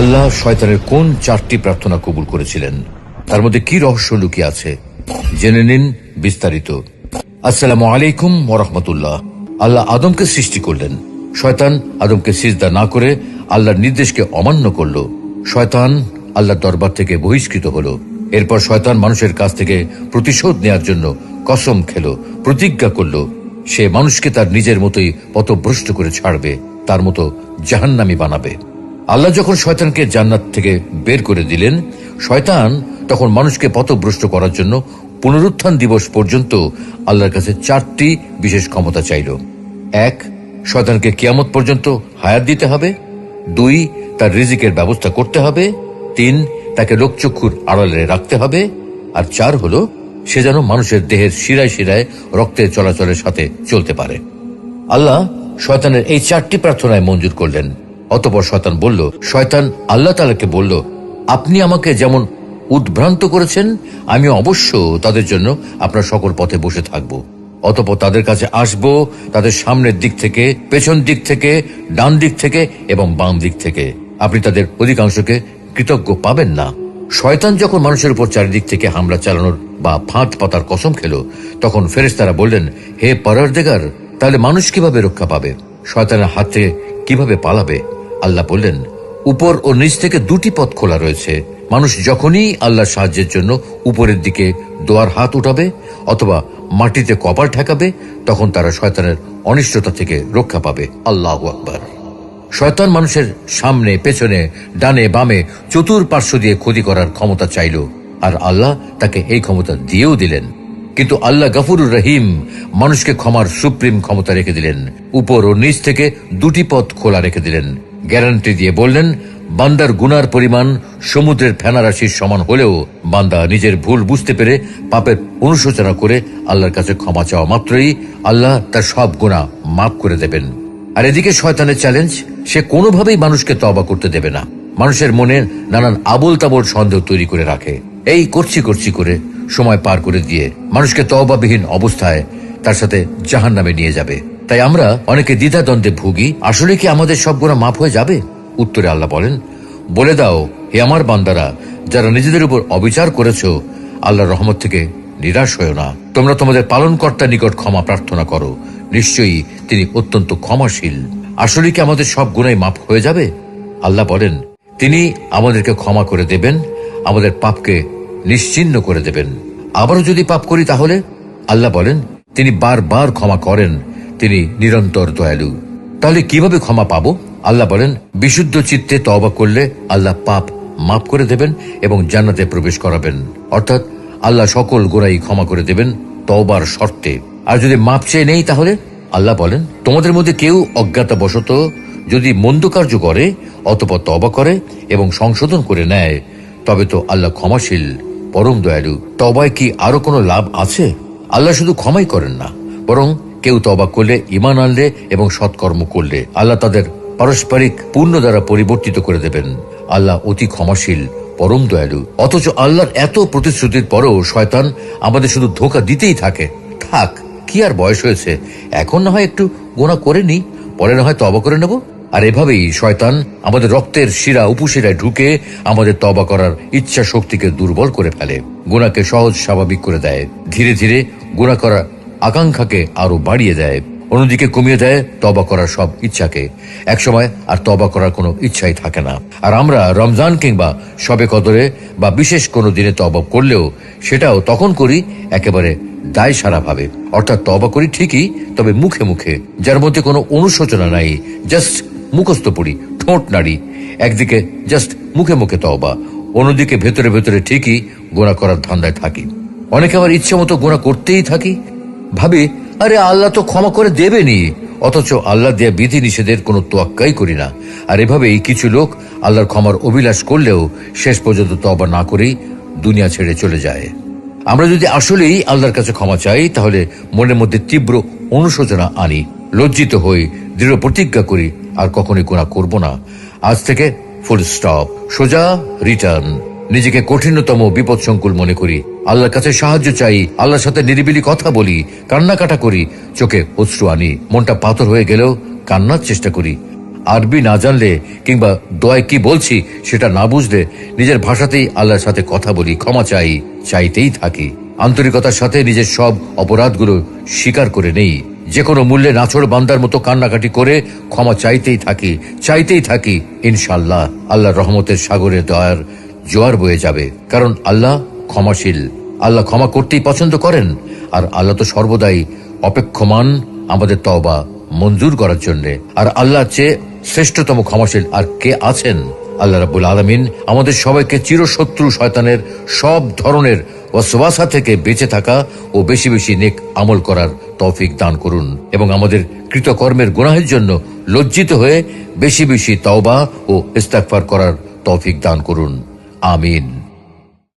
আল্লাহ শয়তানের কোন 4টি প্রার্থনা কবুল করেছিলেন, তার মধ্যে কি রহস্য লুকিয়ে আছে, জেনে নিন বিস্তারিত। আসসালামু আলাইকুম ওয়া রাহমাতুল্লাহ। আল্লাহ আদমকে সৃষ্টি করলেন। শয়তান আদমকে সিজদা না করে আল্লাহর নির্দেশকে অমান্য করল। শয়তান আল্লাহর দরবার থেকে বহিষ্কৃত হল। এরপর শয়তান মানুষের কাছ থেকে প্রতিশোধ নেয়ার জন্য কসম খেল, প্রতিজ্ঞা করল সে মানুষকে তার নিজের মতোই পথভ্রষ্ট করে ছাড়বে, তার মতো জাহান্নামী বানাবে। আল্লাহ যখন শয়তানকে জান্নাত থেকে বের করে দিলেন, শয়তান তখন মানুষকে পথভ্রষ্ট করার জন্য পুনরুত্থান দিবস পর্যন্ত আল্লাহর কাছে 4টি বিশেষ ক্ষমতা চাইল। 1, শয়তানকে কিয়ামত পর্যন্ত হায়াত দিতে হবে। 2, তার রিজিকের ব্যবস্থা করতে হবে। 3, তাকে লোকচক্ষুর আড়ালে রাখতে হবে। আর 4 হলো সে যেন মানুষের দেহের শিরায় শিরায় রক্তের চলাচলের সাথে চলতে পারে। আল্লাহ শয়তানের এই 4টি প্রার্থনায় মঞ্জুর করলেন। অতঃপর শয়তান বলল, শয়তান আল্লাহ তাআলাকে বলল, আপনি আমাকে যেমন উদ্ভ্রান্ত করেছেন, আমি অবশ্য তাদের জন্য আপনার সকল পথে বসে থাকব। অতঃপর তাদের কাছে আসব, তাদের সামনের দিক থেকে, পেছন দিক থেকে, ডান দিক থেকে এবং বাম দিক থেকে। আপনি তাদের অধিকাংশকে কৃতজ্ঞ পাবেন না। শয়তান যখন মানুষের উপর চারিদিক থেকে হামলা চালানোর বা ফাঁদ পাতার কসম খেল, তখন ফেরেশতারা বললেন, হে পরওয়ারদিগার, তাহলে মানুষ কিভাবে রক্ষা পাবে? শয়তানের হাত থেকে কিভাবে পালাবে? আল্লাহ বললেন, উপর ও নিচ থেকে 2টি পথ খোলা রয়েছে। মানুষ যখনই আল্লাহর সাহায্যের জন্য উপরের দিকে দোয়ার হাত উঠাবে অথবা মাটিতে কপাল ঠেকাবে, তখন তারা শয়তানের অনিষ্টতা থেকে রক্ষা পাবে। আল্লাহু আকবার। শয়তান মানুষের সামনে, পেছনে, ডানে বামে চতুর্পার্শ্ব দিয়ে ক্ষতি করার ক্ষমতা চাইল, আর আল্লাহ তাকে এই ক্ষমতা দিয়েও দিলেন। কিন্তু আল্লাহ গফুরুর রহিম মানুষকে ক্ষমার সুপ্রিম ক্ষমতা রেখে দিলেন। উপর ও নিচ থেকে 2টি পথ খোলা রেখে দিলেন। গ্যারান্টি দিয়ে বললেন, বান্দার গুনার পরিমাণ সমুদ্রের ফেনারাশির সমান হলেও বান্দা নিজের ভুল বুঝতে পেরে পাপের অনুশোচনা করে আল্লাহর কাছে ক্ষমা চাওয়া মাত্রই আল্লাহ তার সব গুনাহ মাফ করে দেবেন। আর এদিকে শয়তানের চ্যালেঞ্জ, সে কোনোভাবেই মানুষকে তওবা করতে দেবে না। মানুষের মনে নানান আবোল তাবোল সন্দেহ তৈরি করে রাখে। এই করছি করে সময় পার করে দিয়ে মানুষকে তওবাবিহীন অবস্থায় তার সাথে জাহান্নামে নিয়ে যাবে। তাই আমরা অনেকে দ্বিধাদ্বন্দ্বে ভুগি, আসলে কি আমাদের সব গুনাহ মাফ হয়ে যাবে? উত্তরে আল্লাহ বলেন, বলে দাও, হে আমার বান্দারা, যারা নিজেদের উপর অবিচার করেছো, আল্লাহর রহমত থেকে নিরাশ হয়েও না। তোমরা তোমাদের পালনকর্তার নিকট ক্ষমা প্রার্থনা করো, নিশ্চয়ই তিনি অত্যন্ত ক্ষমাশীল। আসলে কি আমাদের সব গুনাহ মাফ হয়ে যাবে? আল্লাহ বলেন, তিনি আমাদেরকে ক্ষমা করে দেবেন, আমাদের পাপকে নিশ্চিহ্ন করে দেবেন। আবারও যদি পাপ করি তাহলে? আল্লাহ বলেন, তিনি বারবার ক্ষমা করেন, তিনি নিরন্তর দয়ালু। তাহলে কিভাবে ক্ষমা পাবো? আল্লাহ বলেন, বিশুদ্ধ চিত্তে তওবা করলে আল্লাহ পাপ মাফ করে দেবেন এবং জান্নাতে প্রবেশ করাবেন। অর্থাৎ আল্লাহ সকল গুনাহই ক্ষমা করে দেবেন তওবার শর্তে। আর যদি মাপ চেয়ে নেই তাহলে? আল্লাহ বলেন, তোমাদের মধ্যে কেউ অজ্ঞাতবশত যদি মন্দ কার্য করে, অতঃপর তওবা করে এবং সংশোধন করে নেয়, তবে তো আল্লাহ ক্ষমাশীল, পরম দয়ালু। তওবায় কি আরো কোনো লাভ আছে? আল্লাহ শুধু ক্ষমাই করেন না, বরং কেউ তওবা করলে, ঈমান আনলে এবং সৎকর্ম করলে আল্লাহ তাদের পারস্পরিক পুণ্য দ্বারা পরিবর্তিত করে দেবেন। আল্লাহ অতি ক্ষমাশীল, পরম দয়ালু। অথচ আল্লাহর এত প্রতিশ্রুতির পরেও শয়তান আমাদের শুধু ধোঁকা দিতেই থাকে। থাক, কি আর বয়স হয়েছে, এখন না হয় একটু গুনাহ করে নি, পরে না হয় তওবা করে নেব। আর এভাবেই শয়তান আমাদের রক্তের শিরা উপশিরায় ঢুকে আমাদের তওবা করার ইচ্ছা শক্তিকে দুর্বল করে ফেলে, গুনাহকে সহজ স্বাভাবিক করে দেয়, ধীরে ধীরে গুনাহ করার আকাঙ্ক্ষাকে আরো বাড়িয়ে দেয়, অন্যদিকে কমিয়ে দেয় তওবা করার সব ইচ্ছাকে। একসময় আর তওবা করার কোনো ইচ্ছাই থাকে না। আর আমরা রমজান কিংবা শবে কদরে বা বিশেষ কোনো দিনে তওবা করলেও সেটাও তখন করি একেবারে দায় সারা ভাবে। অর্থাৎ তওবা করি ঠিকই, তবে মুখে মুখে, যার মধ্যে কোনো অনুশোচনা নাই, জাস্ট মুখস্থ পড়ি, ঠোঁট নাড়ি। একদিকে জাস্ট মুখে মুখে তওবা, অন্যদিকে ভেতরে ভেতরে ঠিকই গুনাহ করার ধান্দায় থাকি। অনেকে আবার ইচ্ছে মতো গুনাহ করতেই থাকি, ভাবি আরে আল্লাহ তো ক্ষমা করে দেবেনি, অথচ আল্লাহ দেয়া বিধি নিষেধের কোনো তোয়াক্কাই করি না। আর এভাবেই কিছু লোক আল্লাহর ক্ষমার অভিলাষ করলেও শেষ পর্যন্ত তওবা না করেই দুনিয়া ছেড়ে চলে যায়। আমরা যদি আসলেই আল্লাহর কাছে ক্ষমা চাই, তাহলে মনের মধ্যে তীব্র অনুশোচনা আনি, লজ্জিত হই, দৃঢ় প্রতিজ্ঞা করি আর কখনোই গুনাহ করব না। আজ থেকে ফুল স্টপ, সোজা রিটার্ন। নিজেকে কঠিনতম বিপদসংকুল মনে করি, আল্লাহর কাছে সাহায্য চাই, আল্লাহর সাথে নিরিবিলি কথা বলি, কান্নাকাটা করি, চোখে অশ্রু আনি, মনটা পাথর হয়ে গেলেও কান্নার চেষ্টা করি। আরবি না জানলে কিংবা দোয়ায় কি বলছি সেটা না বুঝলে নিজের ভাষাতেই আল্লাহর সাথে কথা বলি, ক্ষমা চাইতেই থাকি। আন্তরিকতার সাথে নিজের সব অপরাধগুলো স্বীকার করে নেই। যে কোনো মূল্যে নাছোড় বান্দার মতো কান্নাকাটি করে ক্ষমা চাইতেই থাকি। ইনশাআল্লাহ আল্লাহর রহমতের সাগরে দয়ার জোয়ার বয়ে যাবে। কারণ আল্লাহ ক্ষমাশীল, আল্লাহ ক্ষমা করতেই পছন্দ করেন। আর আল্লাহ তো সর্বদাই অপেক্ষমান আমাদের তওবা মঞ্জুর করার জন্য। আর আল্লাহর চেয়ে শ্রেষ্ঠতম ক্ষমাশীল আর কে আছেন? আল্লাহ রাব্বুল আলামিন আমাদের সবাইকে চিরশত্রু শয়তানের সব ধরনের ওয়াসওয়াসা থেকে বেঁচে থাকা ও বেশি বেশি নেক আমল করার তৌফিক দান করুন এবং আমাদের কৃতকর্মের গুনাহের জন্য লজ্জিত হয়ে বেশি বেশি তওবা ও ইস্তেগফার করার তৌফিক দান করুন। আমিন।